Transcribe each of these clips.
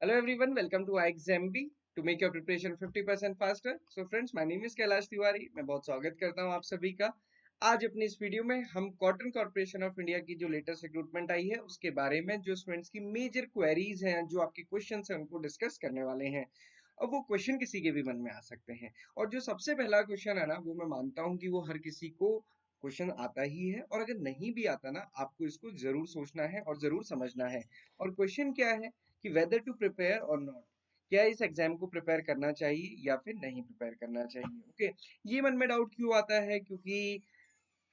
Hello everyone, welcome to iXMB to make your preparation 50% faster. So friends, my name is Kailash Tiwari. मैं बहुत स्वागत करता हूं आप सभी का. आज अपनी इस वीडियो में हम कॉटन कॉर्पोरेशन ऑफ इंडिया की जो लेटेस्ट रिक्रूटमेंट आई है उसके बारे में जो स्टूडेंट्स की मेजर क्वेरीज हैं, जो आपके क्वेश्चंस हैं, उनको डिस्कस करने वाले हैं. अब वो क्वेश्चन किसी के भी मन में आ सकते हैं और जो सबसे पहला क्वेश्चन है ना, वो मैं मानता हूँ कि वो हर किसी को क्वेश्चन आता ही है और अगर नहीं भी आता ना, आपको इसको जरूर सोचना है और जरूर समझना है. और क्वेश्चन क्या है कि वेदर टू प्रिपेयर और नॉट, क्या इस एग्जाम को प्रिपेयर करना चाहिए या फिर नहीं प्रिपेयर करना चाहिए. ओके, ये मन में डाउट क्यों आता है? क्योंकि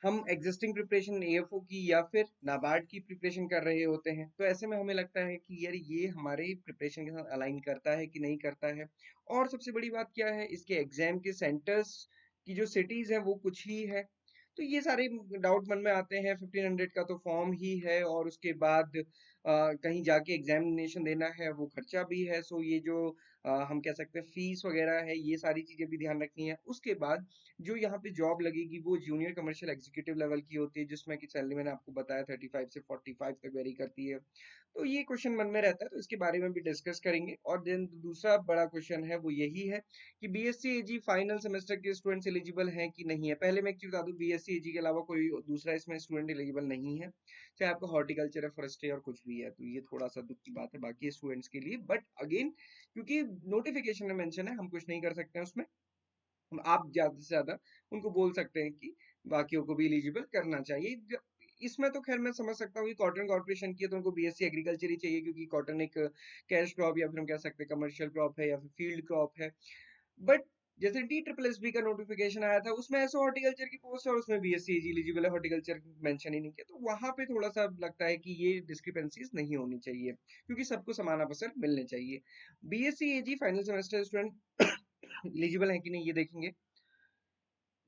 हम एग्जिस्टिंग प्रिपरेशन एएफओ की या फिर नाबार्ड की प्रिपरेशन कर रहे होते हैं, तो ऐसे में हमें लगता है कि यार ये हमारे प्रिपरेशन के साथ अलाइन करता है कि नहीं करता है. और सबसे बड़ी बात क्या है, इसके एग्जाम के सेंटर्स की जो सिटीज है वो कुछ ही है. तो ये सारे डाउट मन में आते हैं. 1500 का तो फॉर्म ही है और उसके बाद कहीं जाके एग्जामिनेशन देना है, वो खर्चा भी है. सो ये जो हम कह सकते हैं फीस वगैरह है, ये सारी चीजें भी ध्यान रखनी है. उसके बाद जो यहाँ पे जॉब लगेगी वो जूनियर कमर्शियल एग्जीक्यूटिव लेवल की होती है, जिसमें कि सैलरी मैंने आपको बताया 35 से 45 तक वेरी करती है. तो ये क्वेश्चन मन में रहता है, तो इसके बारे में भी डिस्कस करेंगे. और देन दूसरा बड़ा क्वेश्चन है वो यही है कि बीएससी एजी फाइनल सेमेस्टर के स्टूडेंट्स एलिजिबल हैं कि नहीं है. पहले मैं एक चीज बता दूं, बीएससी एजी के अलावा कोई दूसरा इसमें स्टूडेंट एलिजिबल नहीं है, चाहे आपका हॉर्टिकल्चर है, फॉरेस्ट्री और कुछ भी है. तो ये थोड़ा सा दुख की बात है बाकी स्टूडेंट्स के लिए. बट अगेन, क्योंकि नोटिफिकेशन में मेंशन है, हम कुछ नहीं कर सकते हैं उसमें. आप ज्यादा से ज्यादा उनको बोल सकते हैं कि बाकियों को भी एलिजिबल करना चाहिए. इसमें तो खैर मैं समझ सकता हूँ कि कॉटन कॉर्पोरेशन की है तो उनको बीएससी एग्रीकल्चर ही चाहिए, क्योंकि कॉटन एक कैश क्रॉप या फिर हम कह सकते हैं कमर्शियल क्रॉप है या फिर फील्ड क्रॉप है. बट जैसे डी ट्रिपल एस बी का नोटिफिकेशन आया था, उसमें ऐसा हॉर्टिकल्चर की पोस्ट है और उसमें बीएससी एलिजिबल है, हॉर्टिकल्चर मेंशन ही नहीं किया. तो वहां पे थोड़ा सा लगता है कि ये डिस्क्रिपेंसीज नहीं होनी चाहिए, क्योंकि सबको समान अवसर मिलने चाहिए. बीएससी एजी फाइनल सेमेस्टर स्टूडेंट एलिजिबल है कि नहीं, ये देखेंगे.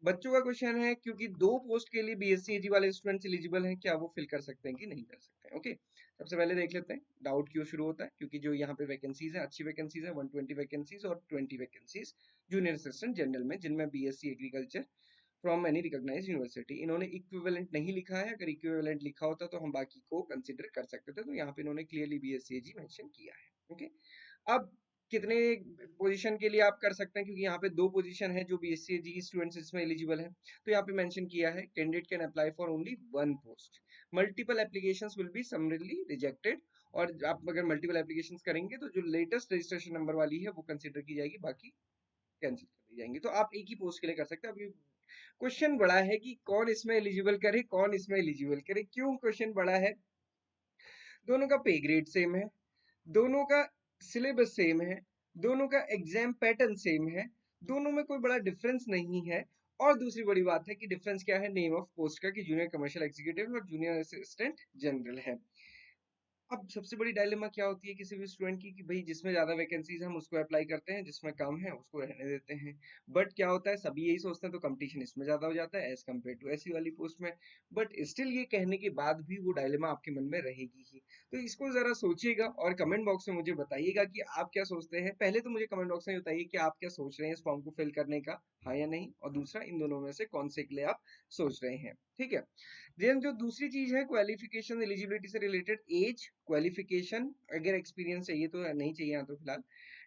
बच्चों का क्वेश्चन है, क्योंकि दो पोस्ट के लिए बीएससी एजी वाले स्टूडेंट्स एलिजिबल हैं, क्या वो फिल कर सकते हैं कि नहीं कर सकते हैं. ओके, सबसे पहले देख लेते हैं डाउट क्यों शुरू होता है. क्योंकि जो यहाँ पे वैकेंसीज है, अच्छी वैकेंसीज है, 120 वैकेंसीज और 20 वैकेंसीज जूनियर असिस्टेंट जनरल में, जिनमें BSc agriculture from any recognised university. इन्होंने इक्विवेलेंट नहीं लिखा है, अगर इक्विवेलेंट लिखा होता तो हम बाकी को कंसिडर कर सकते थे. तो यहाँ पे इन्होंने क्लियरली बीएससी एजी मेंशन किया है. ओके, अब कितने पोजीशन के लिए आप कर सकते हैं, क्योंकि यहाँ पे दो पोजीशन है जो बीएससी जी स्टूडेंट्स इसमें एलिजिबल हैं. तो यहाँ पे मेंशन किया है candidate can apply for only one post. Multiple applications will be summarily rejected. और आप अगर मल्टीपल एप्लीकेशंस करेंगे तो जो लेटेस्ट रजिस्ट्रेशन नंबर वाली है वो कंसिडर की जाएगी, बाकी कैंसिल कर दी जाएंगी. तो आप एक ही पोस्ट के लिए कर सकते हैं. अभी क्वेश्चन बड़ा है कि कौन इसमें एलिजिबल करे, कौन इसमें एलिजिबल करे. क्यों क्वेश्चन बड़ा है? दोनों का पे ग्रेड सेम है, दोनों का सिलेबस सेम है, दोनों का एग्जाम पैटर्न सेम है, दोनों में कोई बड़ा डिफरेंस नहीं है. और दूसरी बड़ी बात है कि डिफरेंस क्या है, नेम ऑफ पोस्ट का, कि जूनियर कमर्शियल एग्जीक्यूटिव और जूनियर असिस्टेंट जनरल है. अब सबसे बड़ी डायलेमा क्या होती है किसी भी स्टूडेंट की, कि भाई जिसमें ज्यादा वैकेंसीज हम उसको अप्लाई करते हैं, जिसमें कम है उसको रहने देते हैं. बट क्या होता है, सभी यही सोचते हैं, तो कंपटीशन इसमें ज्यादा हो जाता है एज कम्पेयर टू ऐसी वाली पोस्ट में. बट स्टिल ये कहने के बाद भी वो डायलेमा आपके मन में रहेगी ही. तो इसको जरा सोचिएगा और कमेंट बॉक्स में मुझे बताइएगा कि आप क्या सोचते हैं. पहले तो मुझे कमेंट बॉक्स में बताइए कि आप क्या सोच रहे हैं इस फॉर्म को फिल करने का, हाँ या नहीं. और दूसरा, इन दोनों में से कौन से के लिए आप सोच रहे हैं. ठीक है. देन जो दूसरी चीज है क्वालिफिकेशन एलिजिबिलिटी से रिलेटेड, एज, क्वालिफिकेशन, अगर एक्सपीरियंस चाहिए तो नहीं चाहिए यहाँ तो फिलहाल.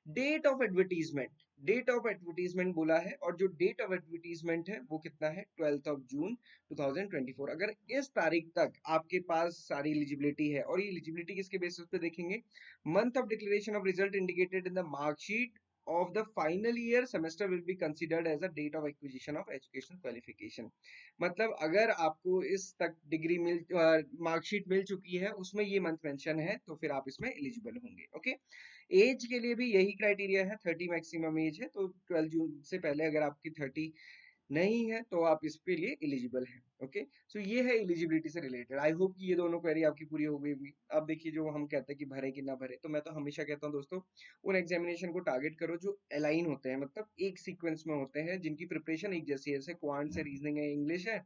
Date of advertisement, date of advertisement बोला है, और जो डेट ऑफ एडवर्टीजमेंट है वो कितना है, 12 ऑफ जून 2024. अगर इस तारीख तक आपके पास सारी एलिजिबिलिटी है, और ये एलिजिबिलिटी किसके बेसिस पे देखेंगे, month of declaration of result indicated in the marksheet of the final year semester will be considered as a date of acquisition of educational qualification. मतलब अगर आपको इस तक डिग्री मिल मार्कशीट मिल चुकी है, उसमें ये मंथ मेंशन है, तो फिर आप इसमें एलिजिबल होंगे. ओके, एज के लिए भी यही क्राइटेरिया है, 30 मैक्सिमम एज है. तो 12 जून से पहले अगर आपकी 30 नहीं है तो आप इसके लिए एलिजिबल हैं. ओके, सो ये है एलिजिबिलिटी से रिलेटेड. आई होप कि ये दोनों क्वेरी आपकी पूरी हो गई होगी. अब देखिए, जो हम कहते हैं कि भरे कि ना भरे, तो मैं तो हमेशा कहता हूँ दोस्तों, उन एग्जामिनेशन को टारगेट करो जो अलाइन होते हैं, मतलब एक सीक्वेंस में होते हैं, जिनकी प्रिपरेशन एक जैसी है. जैसे क्वांट से रीजनिंग है, इंग्लिश है,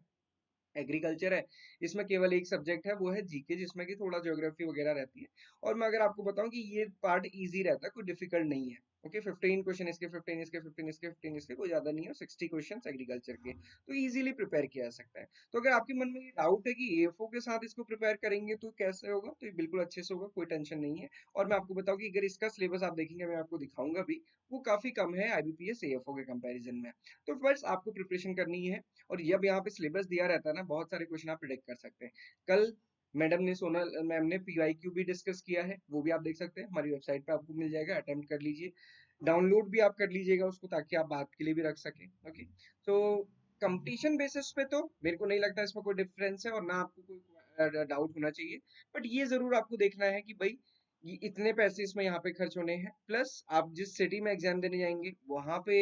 एग्रीकल्चर है, इसमें केवल एक सब्जेक्ट है, वो है जीके, जिसमें कि थोड़ा ज्योग्राफी वगैरह रहती है। और मैं अगर आपको बताऊं कि ये पार्ट इजी रहता है, कोई डिफिकल्ट नहीं है। ओके, 15 क्वेश्चन इसके, 15 इसके, 15 इसके, 15 इसके, कोई ज्यादा नहीं है, 60 क्वेश्चन एग्रीकल्चर के, तो इजीली प्रिपेयर किया जा सकता है। तो अगर आपके मन में ये डाउट है कि एएफओ के साथ इसको प्रिपेयर करेंगे तो कैसे होगा, तो ये बिल्कुल अच्छे से होगा, कोई टेंशन नहीं है। और मैं आपको बताऊं कि अगर इसका सिलेबस आप देखेंगे, मैं आपको दिखाऊंगा भी, वो काफी कम है आईबीपीएस एएफओ के कंपैरिजन में। तो फर्स्ट आपको प्रिपरेशन करनी है। और जब यहाँ पे सिलेबस दिया रहता है ना, बहुत सारे क्वेश्चन आप प्रिडिक्ट कर सकते हैं। कल मैडम ने, सोनल मैम ने पीवाईक्यू भी डिस्कस किया है, वो भी आप देख सकते हैं, हमारी वेबसाइट पे आपको मिल जाएगा, अटेम्प्ट कर लीजिए, डाउनलोड भी आप कर लीजिएगा उसको, ताकि आप बात के लिए भी रख सकें। ओके, तो कंपटीशन बेसिस पे तो मेरे को नहीं लगता इसमें कोई डिफरेंस है, और ना आपको कोई डाउट होना चाहिए। बट ये जरूर आपको देखना है कि भाई ये इतने पैसे इसमें यहाँ पे खर्च होने हैं, प्लस आप जिस सिटी में एग्जाम देने जाएंगे वहां पे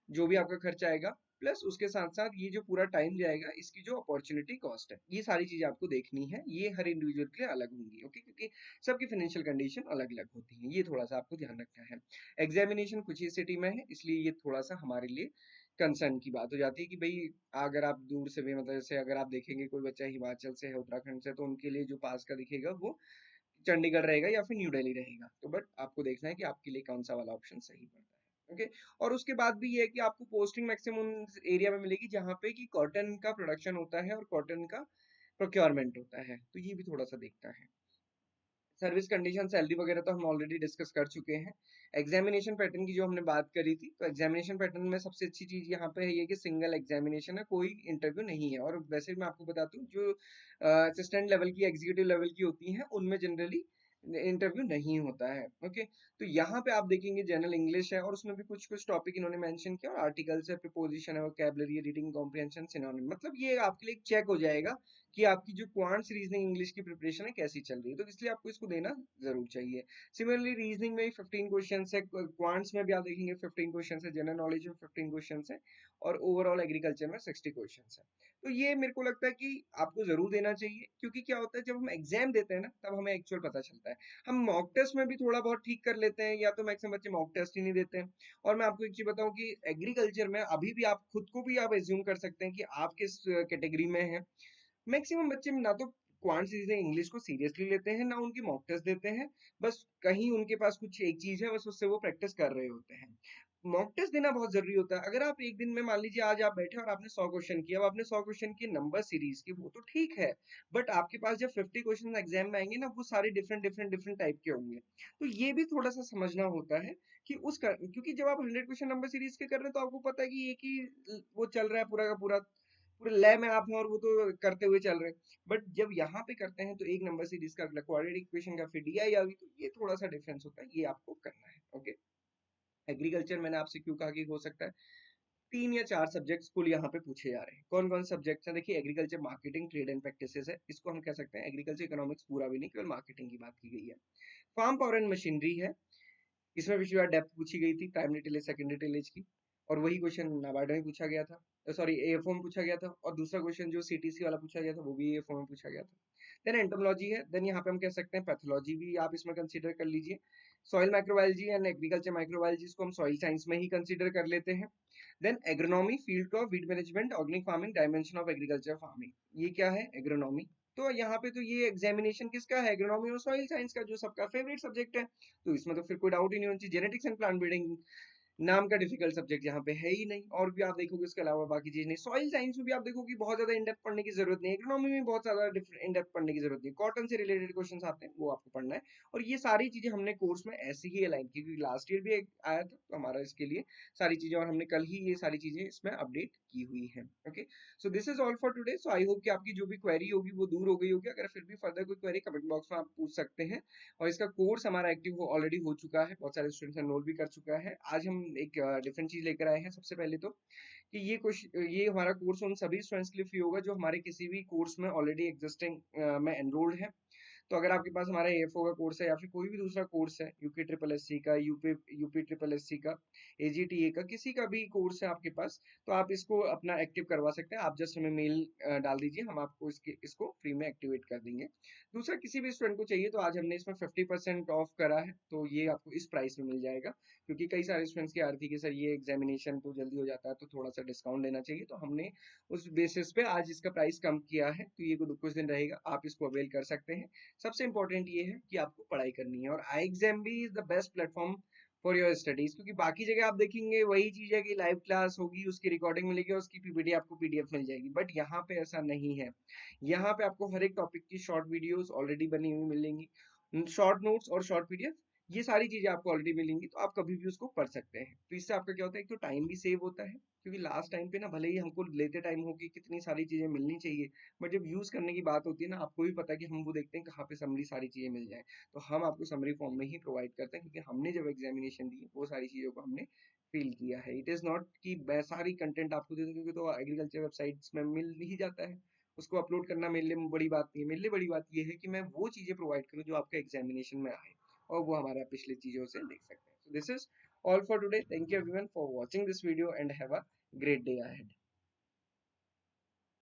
जो भी आपका खर्चा आएगा, प्लस उसके साथ साथ ये जो पूरा टाइम जाएगा, इसकी जो अपॉर्चुनिटी कॉस्ट है, ये सारी चीजें आपको देखनी है। ये हर इंडिविजुअल के लिए अलग होंगी। ओके, क्योंकि सबकी फाइनेंशियल कंडीशन अलग अलग होती है, ये थोड़ा सा आपको ध्यान रखना है। एग्जामिनेशन कुछ ही सिटी में है, इसलिए ये थोड़ा सा हमारे लिए कंसर्न की बात हो जाती है कि भाई अगर आप दूर से भी, मतलब जैसे अगर आप देखेंगे कोई बच्चा हिमाचल से है, उत्तराखंड से, तो उनके लिए जो पास का दिखेगा वो चंडीगढ़ रहेगा या फिर न्यू दिल्ली रहेगा। तो बट आपको देखना है कि आपके लिए कौन सा वाला ऑप्शन सही पड़ता है। ओके, और उसके बाद भी ये है कि आपको पोस्टिंग मैक्सिमम एरिया में मिलेगी जहाँ पे कि कॉटन का प्रोडक्शन होता है और कॉटन का प्रोक्योरमेंट होता है, तो ये भी थोड़ा सा देखता है। सर्विस कंडीशन, सैलरी वगैरह तो हम ऑलरेडी डिस्कस कर चुके हैं। एग्जामिनेशन पैटर्न की जो हमने बात करी थी, तो एग्जामिनेशन पैटर्न में सबसे अच्छी चीज यहाँ पे है ये कि सिंगल एग्जामिनेशन है, कोई इंटरव्यू नहीं है। और वैसे भी मैं आपको बता दूं, जो असिस्टेंट लेवल की, एग्जीक्यूटिव लेवल की होती हैं, उनमें जनरली इंटरव्यू नहीं होता है। ओके, तो यहाँ पे आप देखेंगे जनरल इंग्लिश है, और उसमें भी कुछ कुछ टॉपिक इन्होंने मेंशन किया, और आर्टिकल्स है, प्रीपोजिशन है, वोकैबुलरी, रीडिंग कॉम्प्रिहेंशन, सिनोनिम, मतलब ये आपके लिए चेक हो जाएगा कि आपकी जो क्वांट्स रीजनिंग इंग्लिश की प्रिपरेशन है कैसी चल रही है, तो इसलिए आपको इसको देना जरूर चाहिए। सिमिलरली रीजनिंग में 15 क्वेश्चन है, क्वांट्स में भी आप देखेंगे 15 क्वेश्चन है, जनरल नॉलेज में 15 क्वेश्चन है, और ओवरऑल एग्रीकल्चर में 60 क्वेश्चन है। तो ये मेरे को लगता है कि आपको जरूर देना चाहिए, क्योंकि क्या होता है जब हम एग्जाम देते हैं ना, तब हमें एक्चुअल पता चलता है। हम मॉक टेस्ट में भी थोड़ा बहुत ठीक कर लेते हैं, या तो मैक्सिमम बच्चे मॉक टेस्ट ही नहीं देते हैं। और मैं आपको एक चीज बताऊं कि एग्रीकल्चर में अभी भी आप खुद को भी आप एज्यूम कर सकते हैं कि आप किस कैटेगरी में हैं। मैक्सिमम बच्चे ना तो क्वांट सीरीज इंग्लिश को सीरियसली लेते हैं, ना उनकी मॉक टेस्ट देते हैं। बस कहीं उनके पास कुछ एक चीज है, बस उससे वो प्रैक्टिस कर रहे होते हैं। मॉक टेस्ट देना बहुत जरूरी होता है। अगर आप एक दिन में, मान लीजिए आज आप बैठे और आपने 100 क्वेश्चन किया, अब आपने 100 क्वेश्चन की नंबर सीरीज की, वो तो ठीक है, बट आपके पास जब 50 क्वेश्चन एग्जाम में आएंगे ना, वो सारे डिफरेंट डिफरेंट डिफरेंट टाइप के होंगे। तो ये भी थोड़ा सा समझना होता है कि क्योंकि जब आप 100 क्वेश्चन नंबर सीरीज के कर रहे हैं, तो आपको पता है कि एक ही वो चल रहा है पूरा का पूरा, पूरे लय में आप हैं और वो तो करते हुए चल रहे हैं। बट जब यहाँ पे करते हैं तो एक नंबर सीरीज का अगला क्वाड्रेटिक इक्वेशन का, फिर डीआई आ गई, तो ये थोड़ा सा डिफरेंस होता है, ये आपको करना है। ओके, एग्रीकल्चर मैंने आपसे क्यों कहा कि हो सकता है 3 या 4 सब्जेक्ट्स कुल यहाँ पे पूछे जा रहे हैं। कौन कौन सब्जेक्ट्स हैं? देखिए, agriculture marketing, trade and practices है, इसको हम कह सकते हैं। एग्रीकल्चर इकोनॉमिक्स पूरा भी नहीं, केवल मार्केटिंग की बात की गई है। फार्म पावर एंड मशीनरी है, इसमें पिछली बार डेप्थ पूछी गई थी, प्राइमरी टिलेज, सेकेंडरी टिलेज की, और वही क्वेश्चन नाबार्ड में पूछा गया था, सॉरी एएफओ में पूछा गया था। और दूसरा क्वेश्चन जो सीटीसी वाला पूछा गया था, वो भी एएफओ में पूछा गया था। देन एंटोमोलॉजी है, देन यहाँ पे हम कह सकते हैं पैथोलॉजी भी आप इसमें कंसीडर कर लीजिए। Soil microbiology and agriculture microbiology, इसको हम सॉइल साइंस में ही कंसीडर कर लेते हैं। Then agronomy, field crop, weed management, organic farming, dimension of agriculture farming, ये क्या है? एग्रोनॉमी। तो यहाँ पे तो ये एग्जामिनेशन किसका है? एग्रोनॉमी और सॉइल साइंस का, जो सबका फेवरेट सब्जेक्ट है। तो इसमें तो फिर कोई डाउट ही नहीं होनी चाहिए। जेनेटिक्स एंड प्लांट ब्रीडिंग नाम का डिफिकल्ट सब्जेक्ट यहाँ पे है ही नहीं, और भी आप देखोगे इसके अलावा बाकी चीज नहीं। सॉइल साइंस में भी आप देखोगे बहुत ज्यादा इनडेप्थ पढ़ने की जरूरत नहीं है, इकोनॉमी में बहुत ज्यादा इनडेप्थ पढ़ने की जरूरत नहीं, कॉटन से रिलेटेड क्वेश्चंस आते हैं, वो आपको पढ़ना है। और ये सारी चीजें हमने कोर्स में ऐसे ही अलाइन की, क्योंकि लास्ट ईयर भी एक आया था, तो हमारा इसके लिए सारी चीजें, और हमने कल ही ये सारी चीजें इसमें अपडेट की हुई है। Okay, so this is all for today. So I hope कि आपकी जो भी क्वेरी होगी वो दूर हो गई होगी। अगर फिर भी फर्दर कोई क्वेरी, कमेंट बॉक्स में आप पूछ सकते हैं। और इसका कोर्स हमारा एक्टिव ऑलरेडी हो चुका है, बहुत सारे स्टूडेंट्स एनरोल भी कर चुका है। आज हम एक डिफरेंट चीज लेकर आए हैं। सबसे पहले तो कि ये हमारा कोर्स उन सभी स्टूडेंट्स के लिए फ्री होगा जो हमारे किसी भी कोर्स में ऑलरेडी एग्जिस्टिंग में एनरोल्ड है। तो अगर आपके पास हमारा एएफओ का कोर्स है या फिर कोई भी दूसरा कोर्स है, यूके ट्रिपल एस सी का, यूपी ट्रिपल एस सी का, एजीटीए का, किसी का भी कोर्स है आपके पास, तो आप इसको अपना एक्टिव करवा सकते हैं। आप जस्ट हमें मेल डाल दीजिए, हम आपको इसको फ्री में एक्टिवेट कर देंगे। दूसरा, किसी भी स्टूडेंट को चाहिए तो आज हमने इसमें 50% ऑफ करा है, तो ये आपको इस प्राइस में मिल जाएगा, क्योंकि कई सारे स्टूडेंट्स की आरती के सर ये एग्जामिनेशन तो जल्दी हो जाता है तो थोड़ा सा डिस्काउंट देना चाहिए, तो हमने उस बेसिस पे आज इसका प्राइस कम किया है। तो ये कुछ दिन रहेगा, आप इसको अवेल कर सकते हैं। सबसे इंपॉर्टेंट ये है कि आपको पढ़ाई करनी है, और आई एग्जाम भी is the best platform for your studies, क्योंकि बाकी जगह आप देखेंगे वही चीज है कि लाइव क्लास होगी, उसकी रिकॉर्डिंग मिलेगी और उसकी पीपीटी आपको पीडीएफ मिल जाएगी, बट यहाँ पे ऐसा नहीं है। यहाँ पे आपको हर एक टॉपिक की शॉर्ट वीडियोस ऑलरेडी बनी हुई मिलेंगी, शॉर्ट नोट्स और शॉर्ट पीडीएफ, ये सारी चीजें आपको ऑलरेडी मिलेंगी, तो आप कभी भी उसको पढ़ सकते हैं। तो इससे आपका क्या होता है, एक तो टाइम भी सेव होता है, क्योंकि लास्ट टाइम पे ना भले ही हमको लेते टाइम हो कि कितनी सारी चीजें मिलनी चाहिए, बट जब यूज करने की बात होती है ना, आपको भी पता है कि हम वो देखते हैं कहाँ पे समरी सारी चीजें मिल जाए, तो हम आपको समरी फॉर्म में ही प्रोवाइड करते हैं, क्योंकि हमने जब एग्जामिनेशन दी वो सारी चीजों को हमने फील किया है। इट इज नॉट कि मैं सारी कंटेंट आपको दे दूं, क्योंकि तो एग्रीकल्चर वेबसाइट्स में मिल ही जाता है, उसको अपलोड करना मेरे लिए बड़ी बात नहीं है। मेरे लिए बड़ी बात ये है कि मैं वो चीजें प्रोवाइड करूँ जो आपके एग्जामिनेशन में आए, और वो हमारा पिछले चीजों से देख सकते हैं। So this is all for today. Thank you everyone for watching this video and have a great day ahead.